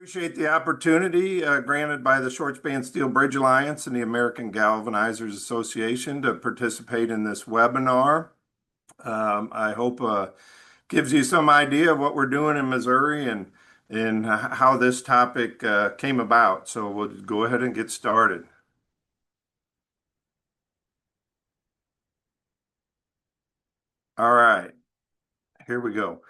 Appreciate the opportunity granted by the Short Span Steel Bridge Alliance and the American Galvanizers Association to participate in this webinar. I hope gives you some idea of what we're doing in Missouri and how this topic came about. So we'll go ahead and get started. All right, here we go.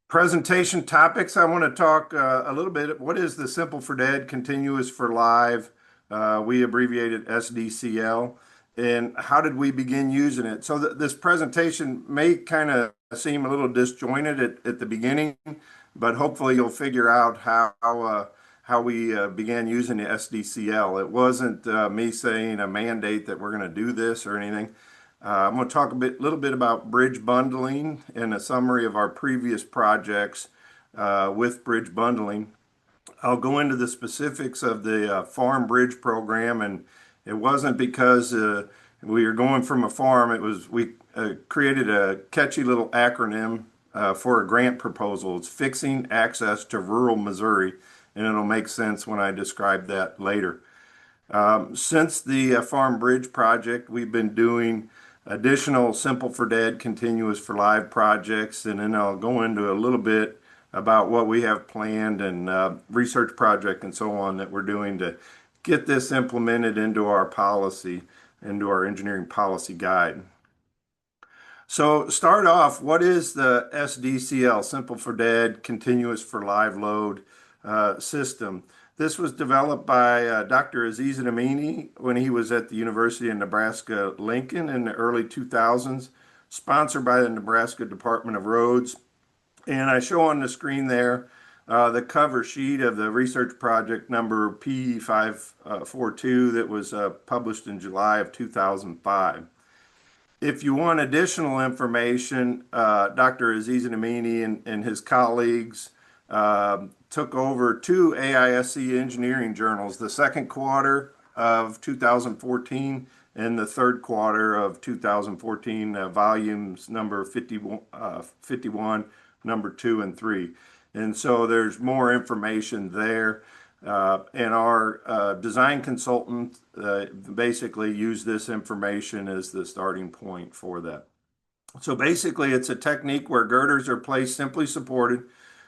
Presentation topics. I want to talk a little bit. What is the Simple for Dead, Continuous for Live? We abbreviated SDCL. And how did we begin using it? So this presentation may kind of seem a little disjointed at the beginning, but hopefully you'll figure out how we began using the SDCL. It wasn't me saying a mandate that we're going to do this or anything. I'm going to talk little bit about bridge bundling and a summary of our previous projects with bridge bundling. I'll go into the specifics of the farm bridge program, and it wasn't because we were going from a farm. It was we created a catchy little acronym for a grant proposal. It's Fixing Access to Rural Missouri, and it'll make sense when I describe that later. Since the farm bridge project, we've been doing additional Simple for Dead, Continuous for Live projects, and then I'll go into a little bit about what we have planned and research project and so on that we're doing to get this implemented into our policy, into our engineering policy guide. So start off, what is the SDCL, Simple for Dead, Continuous for Live Load system? This was developed by Dr. Aziz Amini when he was at the University of Nebraska-Lincoln in the early 2000s, sponsored by the Nebraska Department of Roads. And I show on the screen there the cover sheet of the research project number P542 that was published in July of 2005. If you want additional information, Dr. Aziz Amini and his colleagues took over two AISC engineering journals, the second quarter of 2014 and the third quarter of 2014, volumes number 51, number 2 and 3. And so there's more information there. And our design consultant basically used this information as the starting point for that. So basically, it's a technique where girders are placed simply supported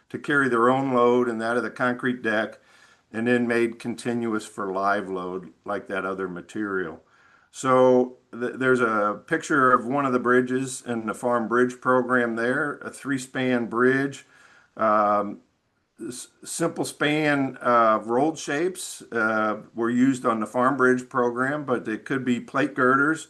to carry their own load and that of the concrete deck, and then made continuous for live load like that other material. So there's a picture of one of the bridges in the farm bridge program there, a 3-span bridge. Simple span rolled shapes were used on the farm bridge program, but it could be plate girders.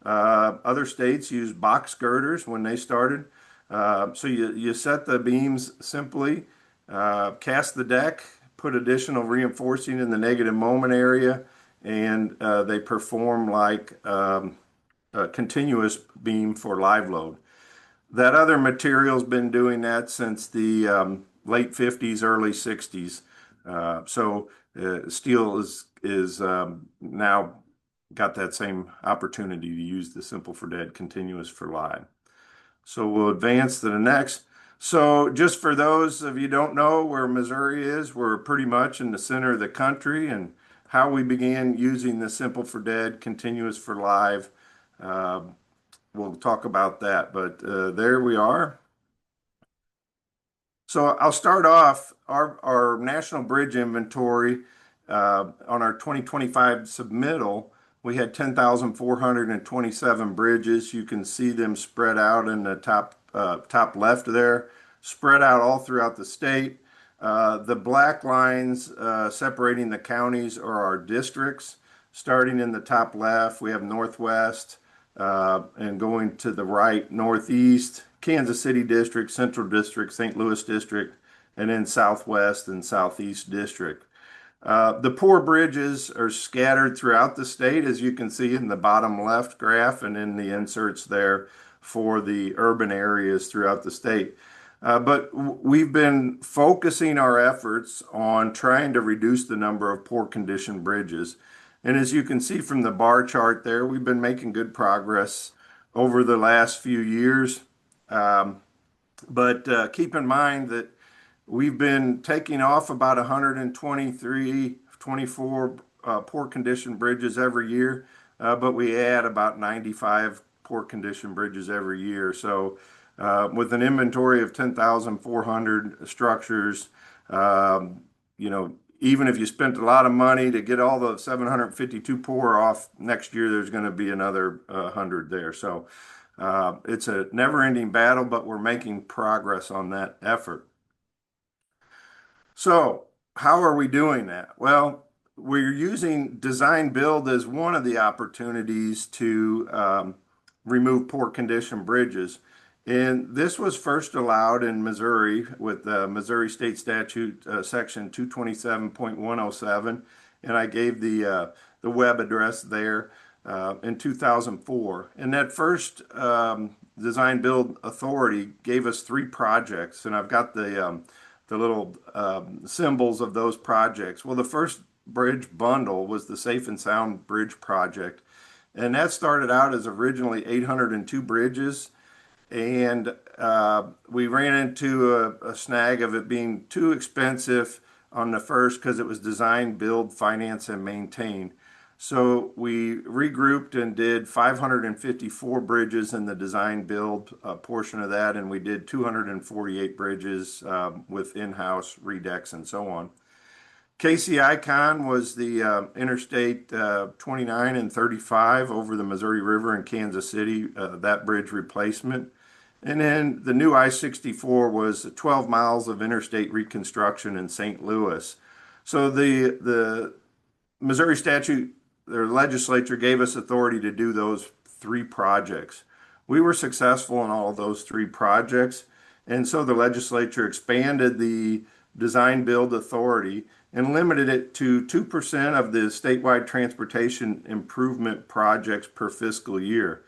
Other states used box girders when they started. So you set the beams simply, cast the deck, put additional reinforcing in the negative moment area, and they perform like a continuous beam for live load. That other material's been doing that since the late 50s, early 60s. So steel is now got that same opportunity to use the Simple for Dead, Continuous for Live. So we'll advance to the next. So just for those of you who don't know where Missouri is, we're pretty much in the center of the country, and how we began using the Simple for Dead, Continuous for Live. We'll talk about that, but there we are. So I'll start off our National Bridge Inventory on our 2025 submittal. We had 10,427 bridges. You can see them spread out in the top left there, spread out all throughout the state. The black lines separating the counties are our districts. Starting in the top left, we have Northwest, and going to the right, Northeast, Kansas City District, Central District, St. Louis District, and then Southwest and Southeast District. The poor bridges are scattered throughout the state, as you can see in the bottom left graph and in the inserts there for the urban areas throughout the state. But we've been focusing our efforts on trying to reduce the number of poor condition bridges. And as you can see from the bar chart there, we've been making good progress over the last few years. But keep in mind that We've been taking off about 123, 24 poor condition bridges every year, but we add about 95 poor condition bridges every year. So, with an inventory of 10,400 structures, um, you know, even if you spent a lot of money to get all the 752 poor off next year, there's going to be another 100 there. So, it's a never-ending battle, but we're making progress on that effort. So, how are we doing that? Well, we're using design build as one of the opportunities to remove poor condition bridges. And this was first allowed in Missouri with Missouri State Statute Section 227.107. And I gave the web address there in 2004. And that first design build authority gave us three projects. And I've got the little symbols of those projects. Well, the first bridge bundle was the Safe and Sound Bridge Project, and that started out as originally 802 bridges, and we ran into a snag of it being too expensive on the first because it was design, build, finance, and maintain. So we regrouped and did 554 bridges in the design build portion of that, and we did 248 bridges with in-house redecks and so on. KC Icon was the Interstate 29 and 35 over the Missouri River in Kansas City, that bridge replacement. And then the new I-64 was 12 miles of interstate reconstruction in St. Louis. So the Missouri statute, their legislature gave us authority to do those three projects. We were successful in all of those three projects, and so the legislature expanded the design build authority and limited it to 2% of the statewide transportation improvement projects per fiscal year.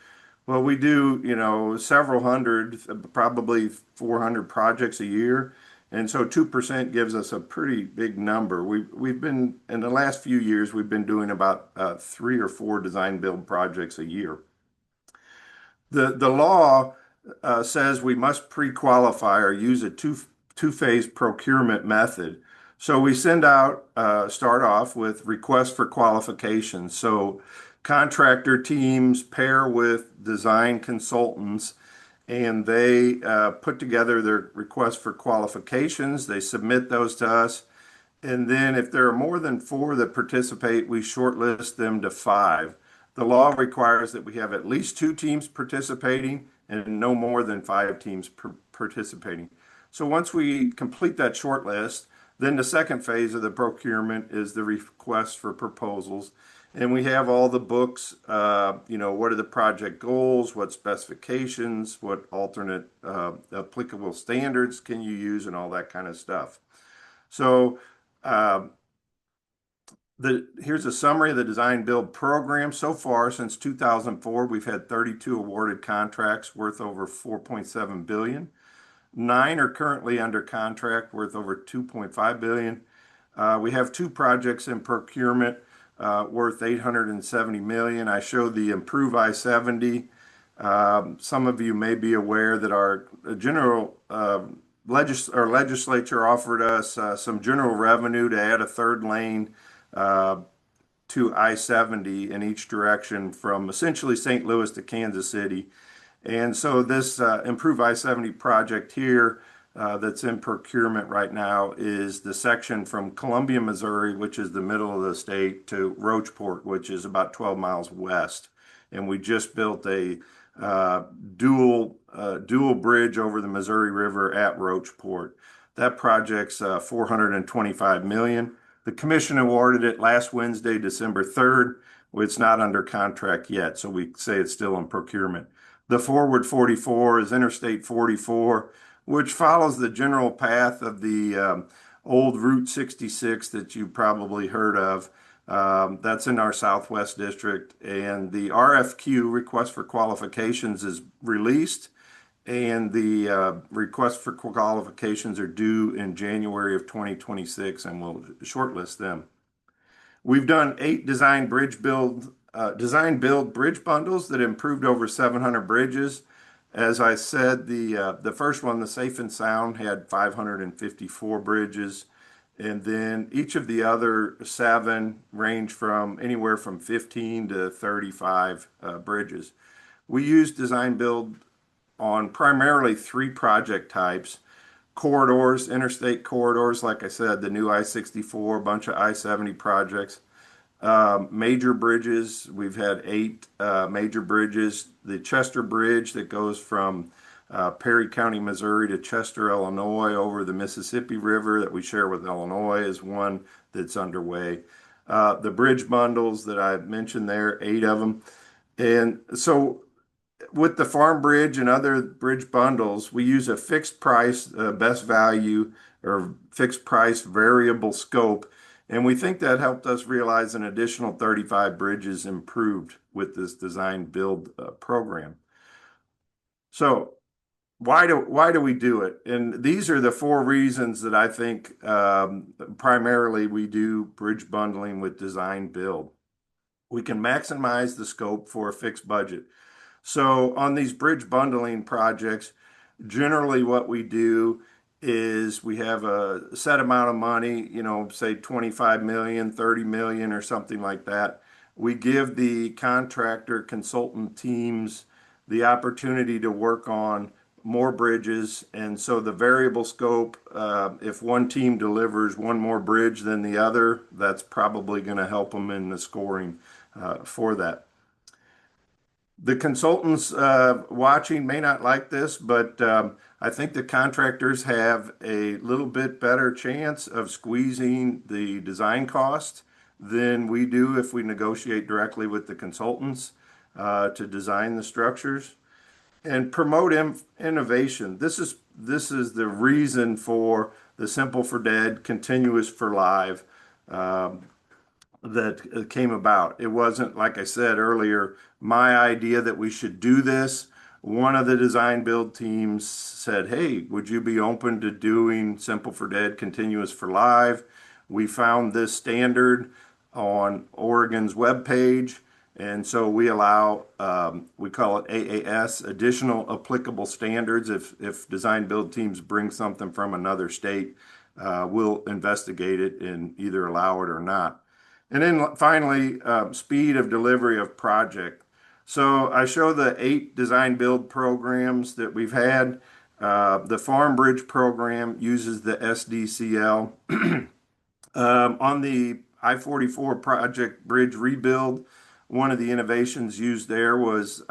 Well, we do, several hundred, probably 400 projects a year. And so 2% gives us a pretty big number. We've been, in the last few years, we've been doing about 3 or 4 design build projects a year. The law says we must pre-qualify or use a two-phase procurement method. So we send out, start off with requests for qualifications. So contractor teams pair with design consultants and they put together their requests for qualifications. They submit those to us. And then if there are more than 4 that participate, we shortlist them to 5. The law requires that we have at least 2 teams participating and no more than 5 teams participating. So once we complete that shortlist, then the second phase of the procurement is the request for proposals. And we have all the books, what are the project goals, what specifications, what alternate applicable standards can you use, and all that kind of stuff. So here's a summary of the design build program. So far, since 2004, we've had 32 awarded contracts worth over $4.7 billion. 9 are currently under contract worth over $2.5 billion. We have 2 projects in procurement worth $870 million. I showed the Improve I-70. Some of you may be aware that our legislature offered us some general revenue to add a 3rd lane to I-70 in each direction from essentially St. Louis to Kansas City. And so this Improve I-70 project here that's in procurement right now is the section from Columbia, Missouri, which is the middle of the state, to Rocheport, which is about 12 miles west. And we just built a dual bridge over the Missouri River at Rocheport. That project's $425 million. The commission awarded it last Wednesday, December 3rd. It's not under contract yet, so we say it's still in procurement. The Forward 44 is Interstate 44, which follows the general path of the old Route 66 that you probably heard of. That's in our Southwest District. And the RFQ, Request for Qualifications, is released. And the requests for qualifications are due in January of 2026, and we'll shortlist them. We've done 8 design build bridge bundles that improved over 700 bridges. As I said, the first one, the Safe and Sound, had 554 bridges, and then each of the other seven range from anywhere from 15 to 35 bridges. We use design build on primarily three project types: corridors, interstate corridors, like I said, the new I-64, a bunch of I-70 projects. Major bridges, we've had eight major bridges. The Chester Bridge that goes from Perry County, Missouri to Chester, Illinois, over the Mississippi River that we share with Illinois is one that's underway. The bridge bundles that I mentioned there, eight of them. And so with the farm bridge and other bridge bundles, we use a fixed price, best value, or fixed price variable scope. And we think that helped us realize an additional 35 bridges improved with this design build program. So why do we do it? And these are the four reasons that I think primarily we do bridge bundling with design build. We can maximize the scope for a fixed budget. So on these bridge bundling projects, generally what we do is we have a set amount of money, say 25 million, 30 million or something like that. We give the contractor consultant teams the opportunity to work on more bridges. And so the variable scope, if one team delivers one more bridge than the other, that's probably going to help them in the scoring for that. The consultants watching may not like this, but I think the contractors have a little bit better chance of squeezing the design cost than we do if we negotiate directly with the consultants to design the structures and promote innovation. This is the reason for the Simple for Dead, Continuous for Live that came about. It wasn't, like I said earlier, my idea that we should do this. One of the design build teams said, "Hey, would you be open to doing Simple for Dead, Continuous for Live?" We found this standard on Oregon's webpage, and so we allow, we call it AAS, additional applicable standards. If design build teams bring something from another state, we'll investigate it and either allow it or not. And then finally, speed of delivery of project. So I show the eight design build programs that we've had. The Farm Bridge program uses the SDCL. On the I-44 project bridge rebuild, one of the innovations used there was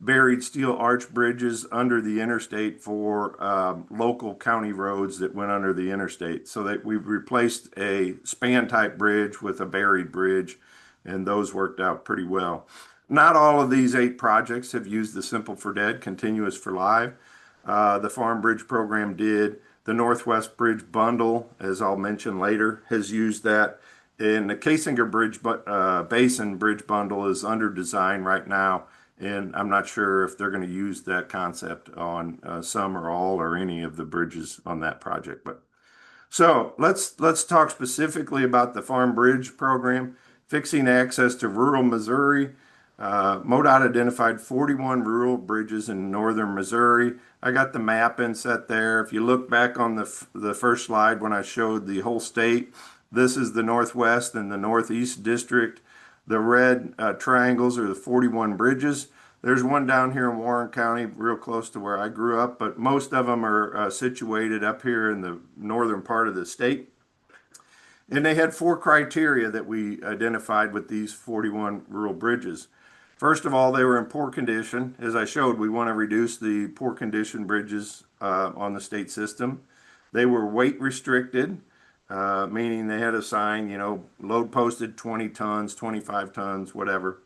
buried steel arch bridges under the interstate for local county roads that went under the interstate. So that we've replaced a span type bridge with a buried bridge, and those worked out pretty well. Not all of these eight projects have used the Simple for Dead, Continuous for Live. The Farm Bridge program did. The Northwest Bridge Bundle, as I'll mention later, has used that. And the Casinger Bridge Basin Bridge Bundle is under design right now, and I'm not sure if they're going to use that concept on some or all or any of the bridges on that project. But so let's talk specifically about the Farm Bridge program, fixing access to rural Missouri. MoDOT identified 41 rural bridges in northern Missouri. I got the map inset there. If you look back on the first slide when I showed the whole state, this is the Northwest and the Northeast district. The red triangles are the 41 bridges. There's one down here in Warren County, real close to where I grew up, but most of them are situated up here in the northern part of the state. And they had four criteria that we identified with these 41 rural bridges. First of all, they were in poor condition. As I showed, we want to reduce the poor condition bridges on the state system. They were weight restricted, meaning they had a sign, load posted 20 tons, 25 tons, whatever.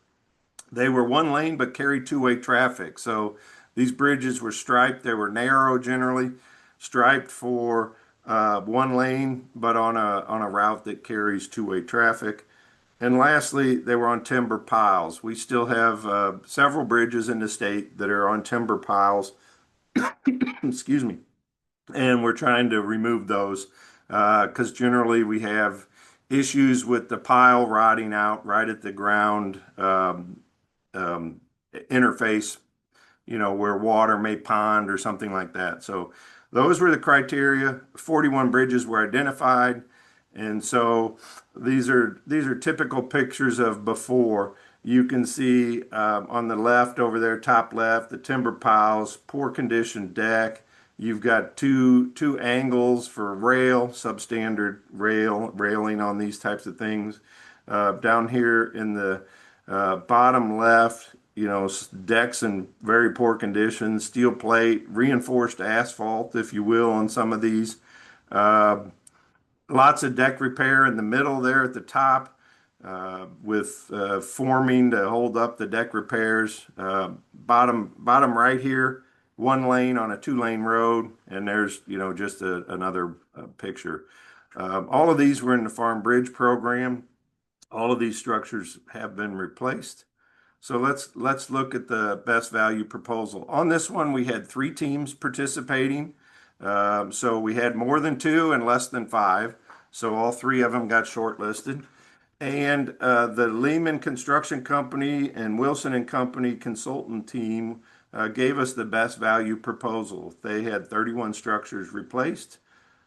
They were one lane but carried two-way traffic. So these bridges were striped. They were narrow generally, striped for one lane, but on a route that carries two-way traffic. And lastly, they were on timber piles. We still have several bridges in the state that are on timber piles. Excuse me. And we're trying to remove those because generally we have issues with the pile rotting out right at the ground interface, where water may pond or something like that. So those were the criteria. 41 bridges were identified. And so these are typical pictures of before. You can see on the left over there, top left, the timber piles, poor condition deck. You've got two angles for rail, substandard railing on these types of things. Down here in the bottom left, decks in very poor condition, steel plate, reinforced asphalt, if you will, on some of these. Uh, Lots of deck repair in the middle there at the top with forming to hold up the deck repairs. Bottom right here, one lane on a two-lane road, and there's just another picture. All of these were in the Farm Bridge program. All of these structures have been replaced. So let's look at the best value proposal. On this one, we had three teams participating. So we had more than two and less than five. So all three of them got shortlisted. And the Lehman Construction Company and Wilson and Company consultant team gave us the best value proposal. They had 31 structures replaced.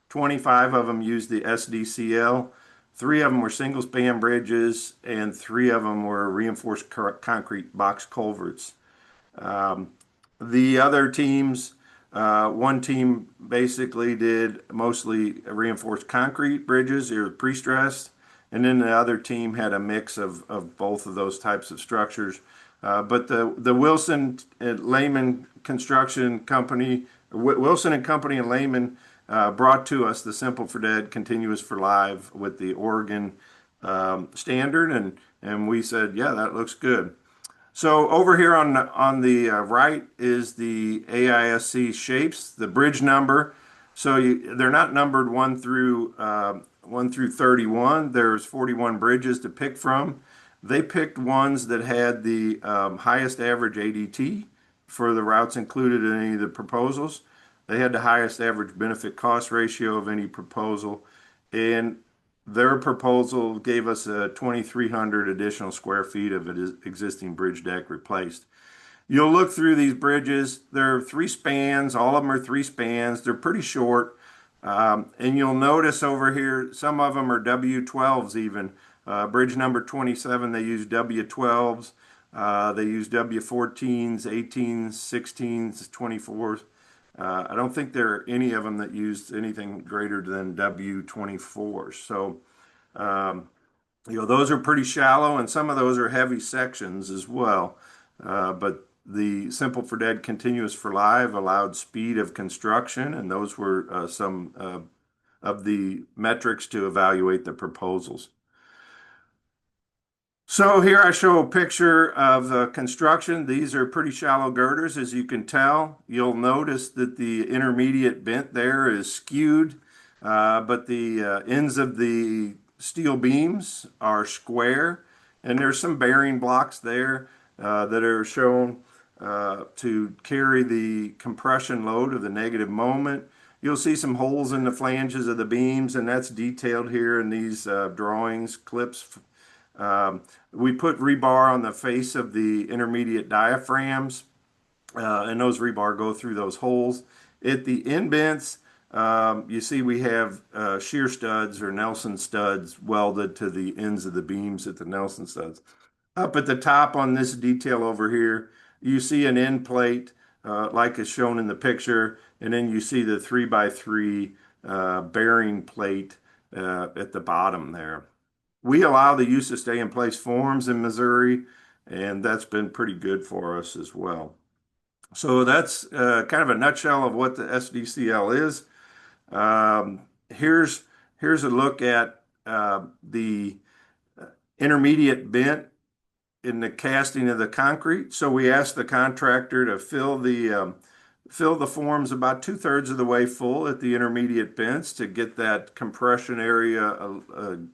25 of them used the SDCL. Three of them were single span bridges, and three of them were reinforced concrete box culverts. Um, the other teams, one team basically did mostly reinforced concrete bridges, they were pre-stressed, and then the other team had a mix of both of those types of structures. But the Wilson and Lehman Construction Company, Wilson and Company and Lehman brought to us the Simple for Dead Continuous for Live with the Oregon standard, and we said, yeah, that looks good. So over here on the right is the AISC shapes, the bridge number. So they're not numbered 1 through 31. There's 41 bridges to pick from. They picked ones that had the highest average ADT for the routes included in any of the proposals. They had the highest average benefit cost ratio of any proposal, and their proposal gave us a 2,300 additional square feet of existing bridge deck replaced. You'll look through these bridges. There are three spans. All of them are three spans. They're pretty short. And you'll notice over here, some of them are W12s even. Bridge number 27, they use W12s. They use W14s, 18s, 16s, 24s. I don't think there are any of them that used anything greater than W24. So, those are pretty shallow, and some of those are heavy sections as well. But the Simple for Dead Continuous for Live allowed speed of construction, and those were some of the metrics to evaluate the proposals. So here I show a picture of the construction. These are pretty shallow girders, as you can tell. You'll notice that the intermediate bent there is skewed, but the ends of the steel beams are square, and there's some bearing blocks there that are shown to carry the compression load of the negative moment. You'll see some holes in the flanges of the beams, and that's detailed here in these drawings, clips. We put rebar on the face of the intermediate diaphragms, and those rebar go through those holes. At the indents, you see we have shear studs or Nelson studs welded to the ends of the beams at the Nelson studs. Up at the top on this detail over here, you see an end plate like is shown in the picture, and then you see the 3x3 bearing plate at the bottom there. We allow the use of stay in place forms in Missouri, and that's been pretty good for us as well. So that's kind of a nutshell of what the SDCL is. Here's a look at the intermediate bent in the casting of the concrete. So we asked the contractor to fill the forms about 2/3 of the way full at the intermediate bends to get that compression area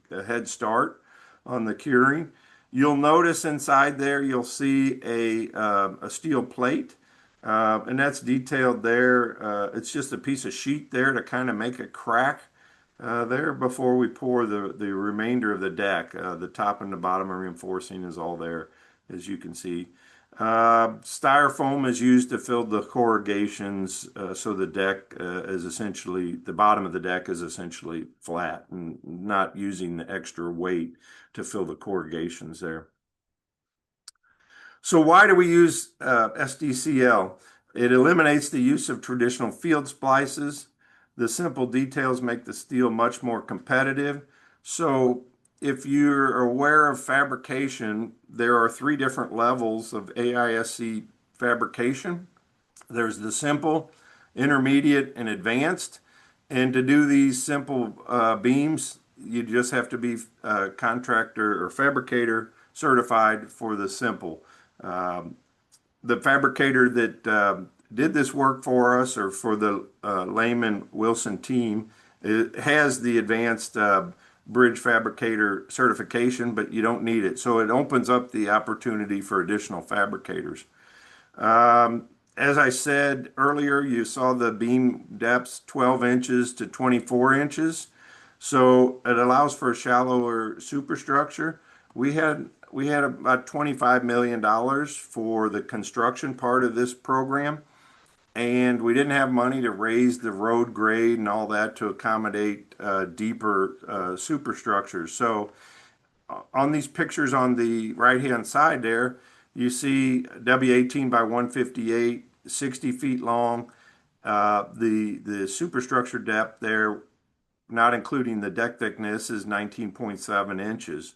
a head start on the curing. You'll notice inside there, you'll see a steel plate, and that's detailed there. It's just a piece of sheet there to kind of make a crack there before we pour the remainder of the deck. The top and the bottom reinforcing is all there, as you can see. Styrofoam is used to fill the corrugations, so the deck is essentially, the bottom of the deck is essentially flat and not using the extra weight to fill the corrugations there. So why do we use SDCL? It eliminates the use of traditional field splices. The simple details make the steel much more competitive. So if you're aware of fabrication, there are three different levels of AISC fabrication. There's the simple, intermediate, and advanced. And to do these simple beams, you just have to be contractor or fabricator certified for the simple. Um, the fabricator that did this work for us, or for the Lehman Wilson team, it has the advanced bridge fabricator certification, but you don't need it. So it opens up the opportunity for additional fabricators. As I said earlier, you saw the beam depths 12 inches to 24 inches. So it allows for a shallower superstructure. We had about $25 million for the construction part of this program, and we didn't have money to raise the road grade and all that to accommodate deeper superstructures. So on these pictures on the right-hand side there, you see W18 by 158, 60 feet long. The superstructure depth there, not including the deck thickness, is 19.7 inches.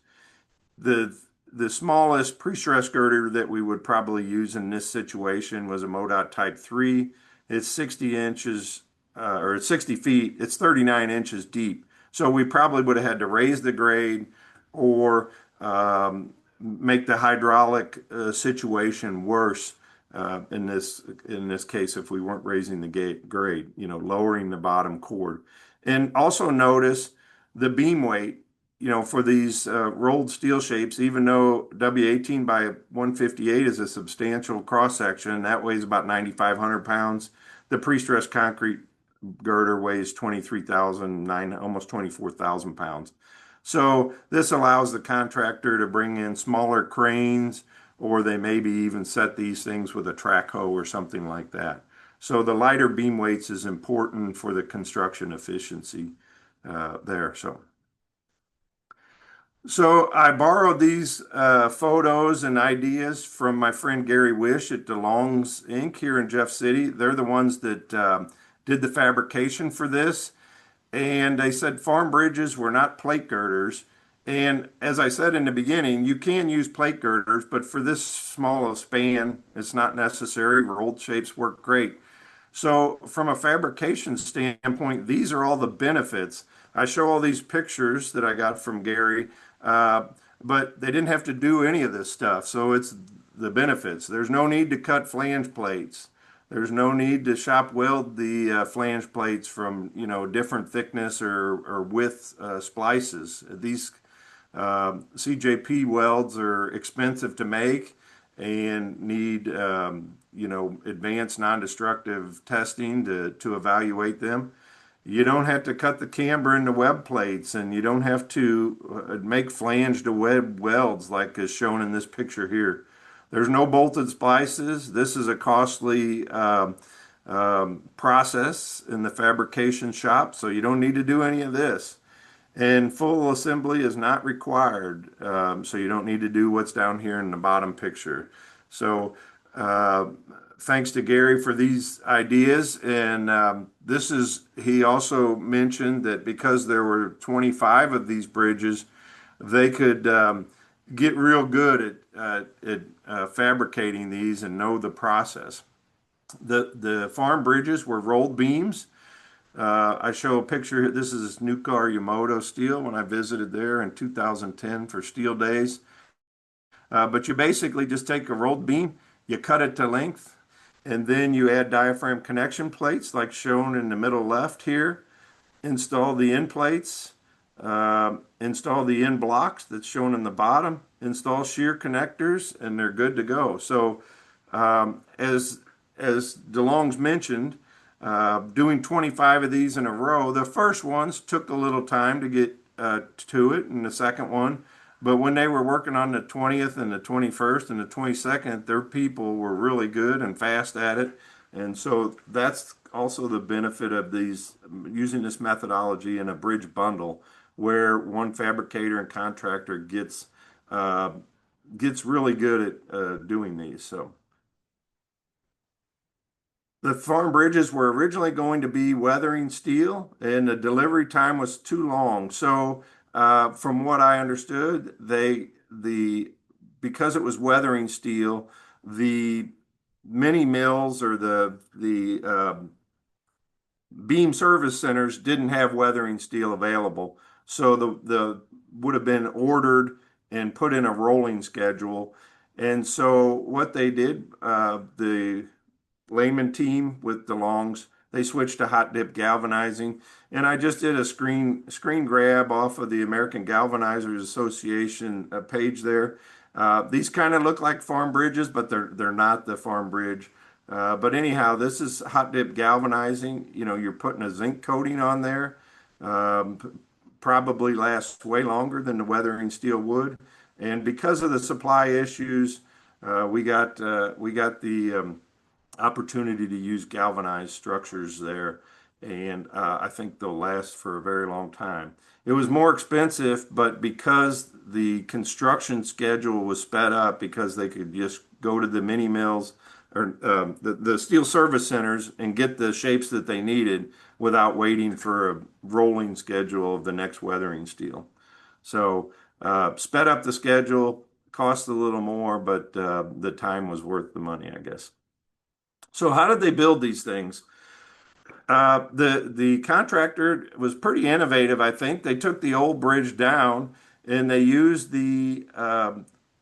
The the smallest pre-stress girder that we would probably use in this situation was a MoDOT Type 3. It's 60 inches, or 60 feet. It's 39 inches deep. So we probably would have had to raise the grade, or make the hydraulic situation worse in this case if we weren't raising the grade, lowering the bottom chord. And also notice the beam weight, for these rolled steel shapes. Even though W18 by 158 is a substantial cross section, that weighs about 9,500 pounds. The pre-stressed concrete girder weighs 23,009, almost 24,000 pounds. So this allows the contractor to bring in smaller cranes, or they maybe even set these things with a track hoe or something like that. So the lighter beam weights is important for the construction efficiency there. So I borrowed these photos and ideas from my friend Gary Wish at DeLong's Inc. here in Jeff City. They're the ones that did the fabrication for this. And they said farm bridges were not plate girders. And as I said in the beginning, you can use plate girders, but for this small a span, it's not necessary. Rolled shapes work great. So, from a fabrication standpoint, these are all the benefits. I show all these pictures that I got from Gary, uh, but they didn't have to do any of this stuff. So, it's the benefits. There's no need to cut flange plates. There's no need to shop weld the flange plates from, different thickness or width splices. These CJP welds are expensive to make and need advanced non-destructive testing to evaluate them. You don't have to cut the camber into web plates, and you don't have to make flange to web welds like is shown in this picture here. There's no bolted splices. This is a costly process in the fabrication shop, so you don't need to do any of this. And full assembly is not required, so you don't need to do what's down here in the bottom picture. So uh, thanks to Gary for these ideas. And he also mentioned that because there were 25 of these bridges, they could get real good at fabricating these and know the process. The farm bridges were rolled beams. I show a picture. This is Nucor Yamato Steel when I visited there in 2010 for Steel Days. But you basically just take a rolled beam, you cut it to length, and then you add diaphragm connection plates like shown in the middle left here. Install the end plates, install the end blocks that's shown in the bottom, install shear connectors, and they're good to go. So as DeLong's mentioned, doing 25 of these in a row. The first ones took a little time to get to it, and the second one But when they were working on the 20th and the 21st and the 22nd, their people were really good and fast at it. And so that's also the benefit of these using this methodology in a bridge bundle where one fabricator and contractor uh, gets really good at doing these. So the farm bridges were originally going to be weathering steel, and the delivery time was too long. So, from what I understood, because it was weathering steel, the mini mills or the beam service centers didn't have weathering steel available. So the would have been ordered and put in a rolling schedule. And so what they did, the layman team with DeLong's. They switched to hot dip galvanizing, and I just did a screen grab off of the American Galvanizers Association page there. These kind of look like farm bridges, but they're not the farm bridge. But anyhow, this is hot dip galvanizing. You know, you're putting a zinc coating on there. Probably lasts way longer than the weathering steel would. And because of the supply issues, we got the opportunity to use galvanized structures there, and I think they'll last for a very long time. It was more expensive, but because the construction schedule was sped up, because they could just go to the mini mills or the steel service centers and get the shapes that they needed without waiting for a rolling schedule of the next weathering steel. So sped up the schedule, cost a little more, but the time was worth the money, I guess. So how did they build these things? The contractor was pretty innovative, I think. They took the old bridge down and they used the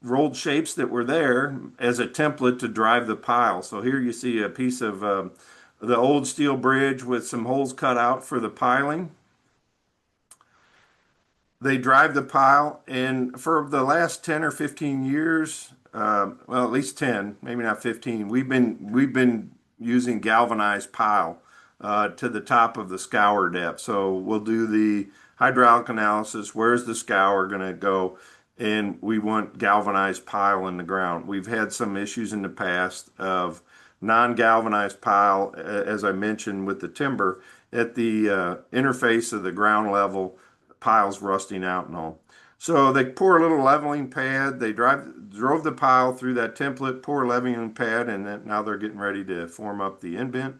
rolled shapes that were there as a template to drive the pile. So here you see a piece of the old steel bridge with some holes cut out for the piling. They drive the pile, and for the last 10 or 15 years, well, at least 10, maybe not 15, we've been using galvanized pile to the top of the scour depth. So we'll do the hydraulic analysis. Where's the scour going to go? And we want galvanized pile in the ground. We've had some issues in the past of non-galvanized pile, as I mentioned, with the timber at the interface of the ground level, piles rusting out and all. So they pour a little leveling pad. They drove the pile through that template, pour a leveling pad, and then now they're getting ready to form up the indent.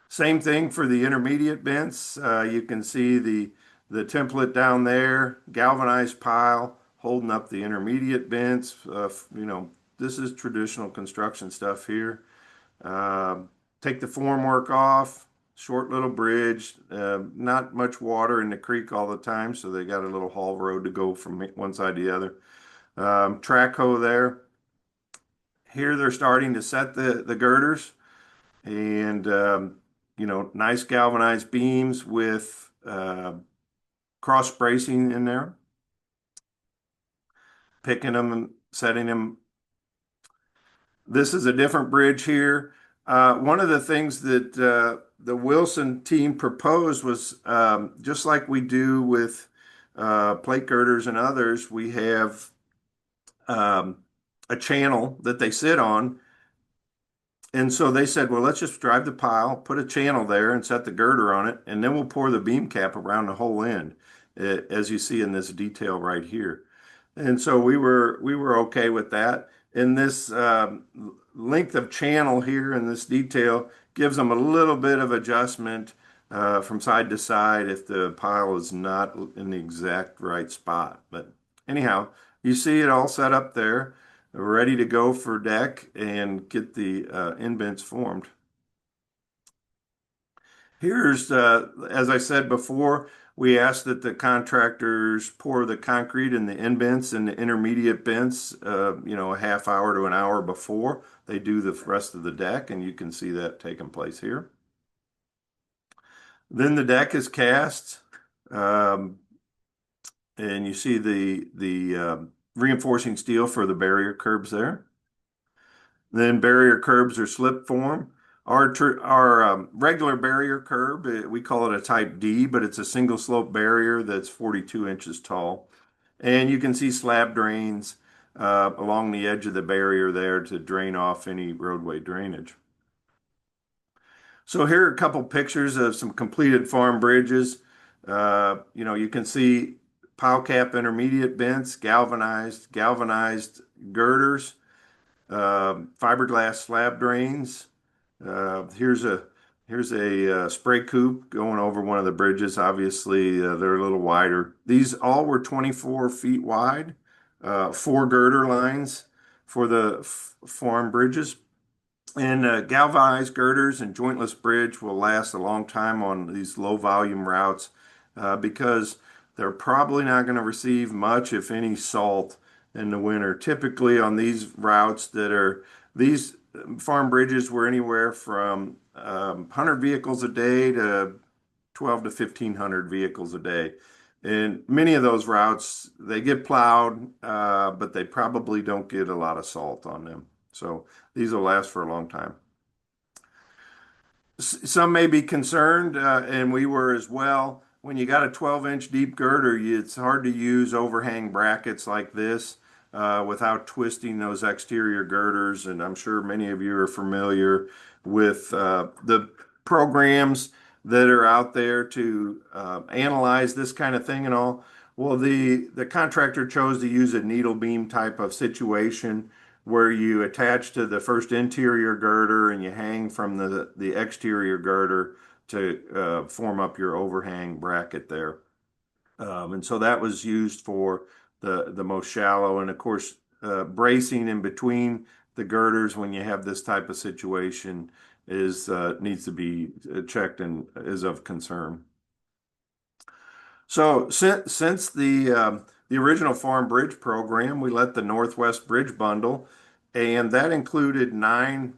Same thing for the intermediate bents. You can see the template down there, galvanized pile holding up the intermediate bents. This is traditional construction stuff here. Take the formwork off, short little bridge, not much water in the creek all the time, so they got a little haul road to go from one side to the other. Track hoe there. Here they're starting to set the girders and nice galvanized beams with cross bracing in there, picking them and setting them. This is a different bridge here. One of the things that the Wilson team proposed was just like we do with plate girders and others, we have um, a channel that they sit on. And so they said, well, let's just drive the pile, put a channel there and set the girder on it, and then we'll pour the beam cap around the whole end, as you see in this detail right here. And so we were okay with that. And this length of channel here in this detail gives them a little bit of adjustment from side to side if the pile is not in the exact right spot. But anyhow, you see it all set up there, ready to go for deck and get the indents formed. Here's, as I said before, we ask that the contractors pour the concrete in the indents and the intermediate bents, a half hour to an hour before they do the rest of the deck, and you can see that taking place here. Then the deck is cast, and you see the reinforcing steel for the barrier curbs there. Then barrier curbs are slip form. Our regular barrier curb, we call it a type D, but it's a single slope barrier that's 42 inches tall. And you can see slab drains along the edge of the barrier there to drain off any roadway drainage. So here are a couple pictures of some completed farm bridges. You can see pile cap intermediate bents, galvanized girders, fiberglass slab drains. Here's a spray coop going over one of the bridges. Obviously, they're a little wider. These all were 24 feet wide, four girder lines for the farm bridges. And galvanized girders and jointless bridge will last a long time on these low volume routes because they're probably not going to receive much, if any, salt in the winter. Typically on these routes these farm bridges were anywhere from 100 vehicles a day to 12 to 1,500 vehicles a day. And many of those routes, they get plowed, but they probably don't get a lot of salt on them. So these will last for a long time. Some may be concerned, and we were as well. When you got a 12-inch deep girder, it's hard to use overhang brackets like this without twisting those exterior girders. And I'm sure many of you are familiar with the programs that are out there to analyze this kind of thing and all. Well, the contractor chose to use a needle beam type of situation where you attach to the first interior girder and you hang from the exterior girder to form up your overhang bracket there. And so that was used for the most shallow. And of course, bracing in between the girders when you have this type of situation is needs to be checked and is of concern. So since the original Farm Bridge program, we let the Northwest Bridge Bundle, and that included nine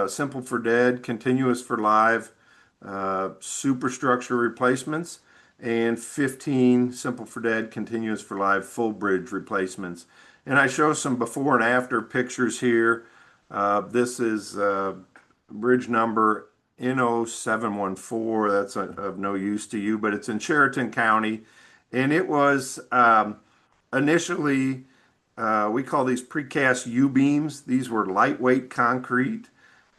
Simple for Dead, Continuous for Live superstructure replacements and 15 Simple for Dead, Continuous for Live full bridge replacements. And I show some before and after pictures here. This is bridge number NO714. That's of no use to you, but it's in Chariton County. And it was initially, we call these precast U-beams. These were lightweight concrete.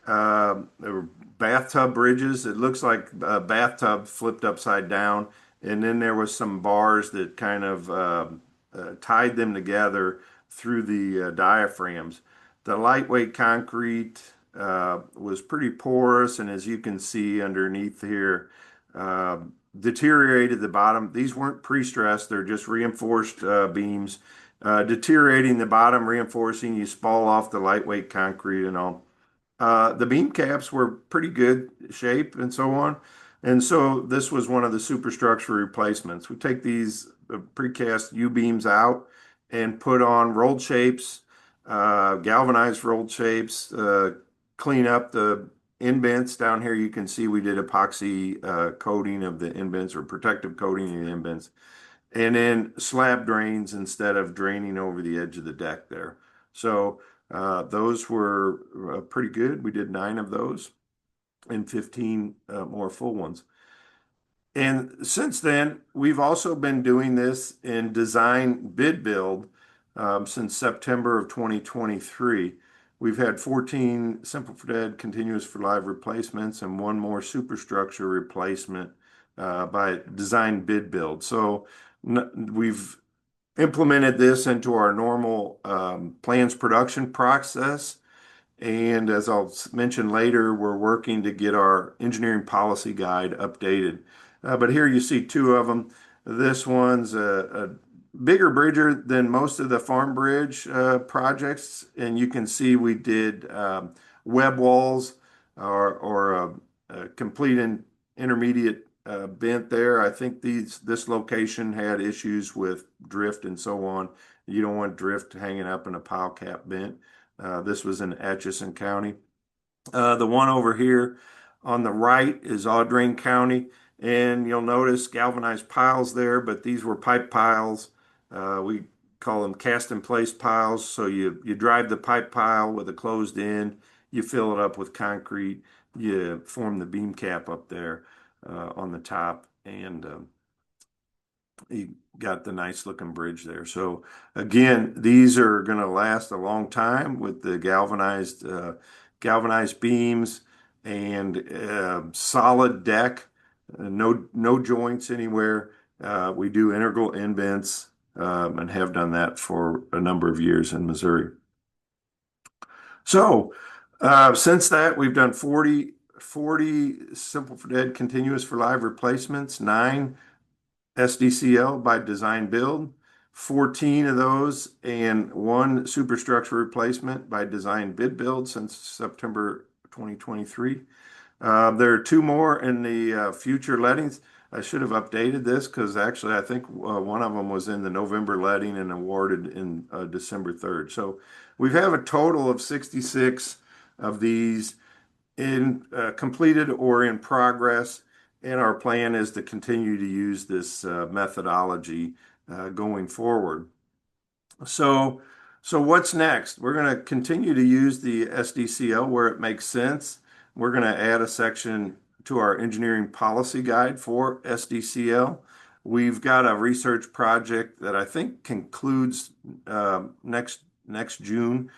They were bathtub bridges. It looks like a bathtub flipped upside down. And then there was some bars that kind of tied them together through the diaphragms. The lightweight concrete was pretty porous, and as you can see underneath here, deteriorated the bottom. These weren't pre-stressed, they're just reinforced beams. Deteriorating the bottom, reinforcing, you spall off the lightweight concrete and all. The beam caps were pretty good shape and so on. And so this was one of the superstructure replacements. We take these precast U-beams out and put on rolled shapes, galvanized rolled shapes, clean up the indents. Down here you can see we did epoxy coating of the indents or protective coating of the indents. And then slab drains instead of draining over the edge of the deck there. So those were pretty good. We did nine of those and 15 more full ones. And since then, we've also been doing this in design bid build since September of 2023. We've had 14 Simple for Dead, Continuous for Live replacements and one more superstructure replacement by design bid build. So we've implemented this into our normal plans production process. And as I'll mention later, we're working to get our engineering policy guide updated. But here you see two of them. This one's a bigger bridger than most of the Farm Bridge projects. And you can see we did web walls or a complete intermediate bent there. I think this location had issues with drift and so on. You don't want drift hanging up in a pile cap bent. This was in Atchison County. The one over here on the right is Audrain County, and you'll notice galvanized piles there, but these were pipe piles. We call them cast in place piles. So you drive the pipe pile with a closed end, you fill it up with concrete. you form the beam cap up there on the top, and you got the nice looking bridge there. So again, these are going to last a long time with the galvanized beams and solid deck, no joints anywhere. We do integral indents and have done that for a number of years in Missouri. So since that, we've done 40 Simple for Dead continuous for live replacements, 9 SDCL by design build, 14 of those, and 1 superstructure replacement by design bid build since September 2023. There are 2 more in the future lettings. I should have updated this because actually I think one of them was in the November letting and awarded in December 3rd. So we have a total of 66 of these in completed or in progress, and our plan is to continue to use this methodology going forward. So what's next? We're going to continue to use the SDCL where it makes sense. We're going to add a section to our engineering policy guide for SDCL. We've got a research project that I think concludes next June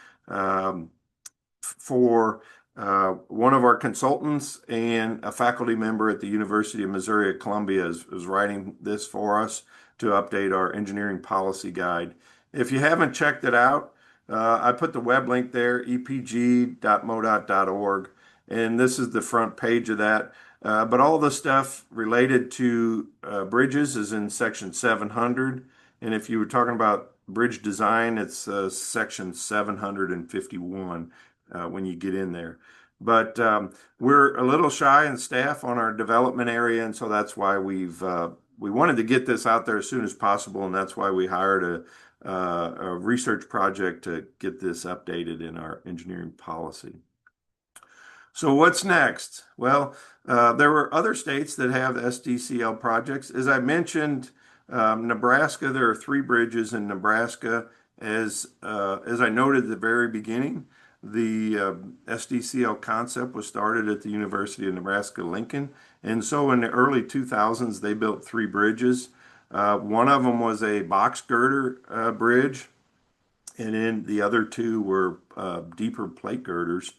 for one of our consultants and a faculty member at the University of Missouri at Columbia is writing this for us to update our engineering policy guide. If you haven't checked it out, I put the web link there, epg.modot.org, and this is the front page of that. But all the stuff related to bridges is in section 700. And if you were talking about bridge design, it's section 751 when you get in there. But we're a little shy in staff on our development area, and so that's why we wanted to get this out there as soon as possible, and that's why we hired a research project to get this updated in our engineering policy. So what's next? Well, there were other states that have SDCL projects. As I mentioned, Nebraska, there are 3 bridges in Nebraska. As I noted at the very beginning, the SDCL concept was started at the University of Nebraska-Lincoln. And so in the early 2000s, they built 3 bridges. One of them was a box girder bridge, and then the other 2 were deeper plate girders.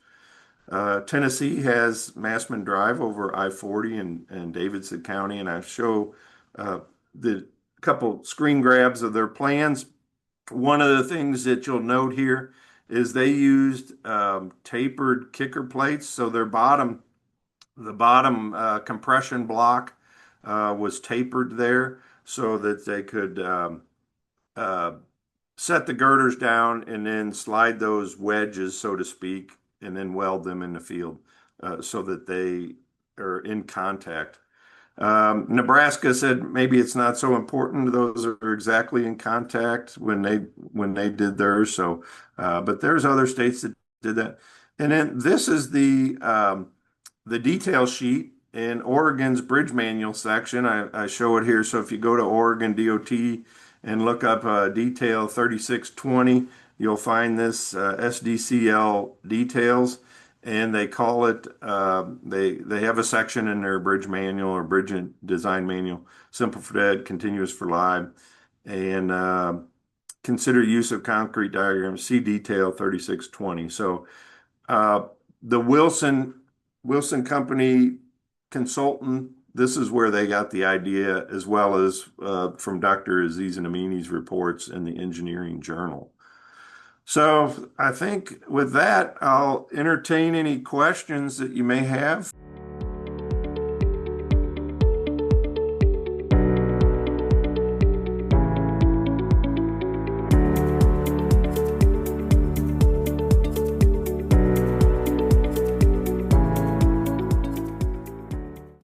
Tennessee has Massman Drive over I-40 in Davidson County, and I show the couple screen grabs of their plans. One of the things that you'll note here is they used tapered kicker plates, so the bottom compression block was tapered there so that they could set the girders down and then slide those wedges, so to speak, and then weld them in the field so that they are in contact. Nebraska said maybe it's not so important. Those are exactly in contact when they did theirs. So, but there's other states that did that. And then this is the detail sheet in Oregon's bridge manual section. I show it here. So if you go to Oregon DOT and look up detail 3620, you'll find this SDCL details. And they call it, they have a section in their bridge manual or bridge design manual, Simple for Dead, Continuous for Live, and consider use of concrete diagrams, see detail 3620. So the Wilson Company consultant, this is where they got the idea, as well as from Dr. Aziz Amini's reports in the Engineering Journal. So I think with that, I'll entertain any questions that you may have.